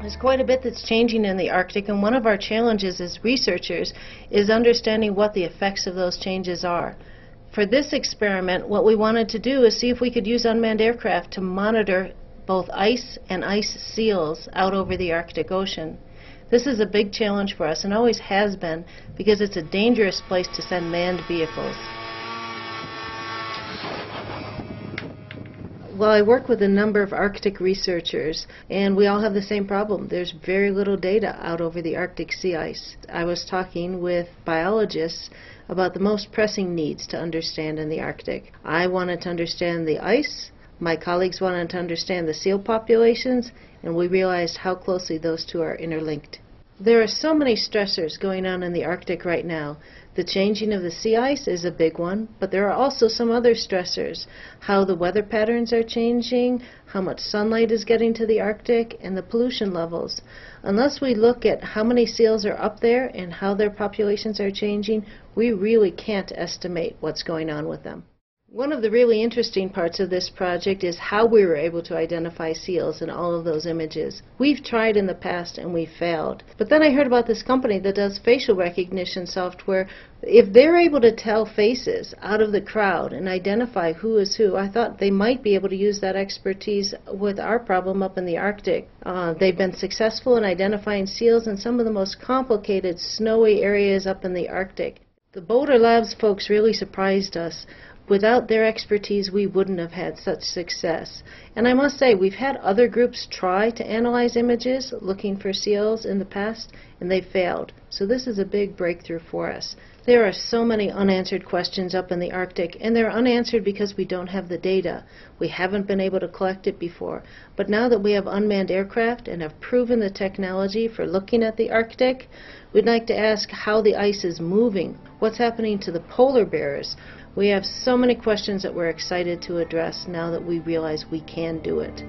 There's quite a bit that's changing in the Arctic, and one of our challenges as researchers is understanding what the effects of those changes are. For this experiment, what we wanted to do is see if we could use unmanned aircraft to monitor both ice and ice seals out over the Arctic Ocean. This is a big challenge for us and always has been because it's a dangerous place to send manned vehicles. Well, I work with a number of Arctic researchers, and we all have the same problem. There's very little data out over the Arctic sea ice. I was talking with biologists about the most pressing needs to understand in the Arctic. I wanted to understand the ice, my colleagues wanted to understand the seal populations, and we realized how closely those two are interlinked. There are so many stressors going on in the Arctic right now. The changing of the sea ice is a big one, but there are also some other stressors. How the weather patterns are changing, how much sunlight is getting to the Arctic, and the pollution levels. Unless we look at how many seals are up there and how their populations are changing, we really can't estimate what's going on with them. One of the really interesting parts of this project is how we were able to identify seals in all of those images. We've tried in the past and we've failed. But then I heard about this company that does facial recognition software. If they're able to tell faces out of the crowd and identify who is who, I thought they might be able to use that expertise with our problem up in the Arctic. They've been successful in identifying seals in some of the most complicated snowy areas up in the Arctic. The Boulder Labs folks really surprised us. Without their expertise, we wouldn't have had such success. And I must say, we've had other groups try to analyze images looking for seals in the past, and they failed. So this is a big breakthrough for us. There are so many unanswered questions up in the Arctic, and they're unanswered because we don't have the data. We haven't been able to collect it before. But now that we have unmanned aircraft and have proven the technology for looking at the Arctic, we'd like to ask how the ice is moving, what's happening to the polar bears. We have so many questions that we're excited to address now that we realize we can do it.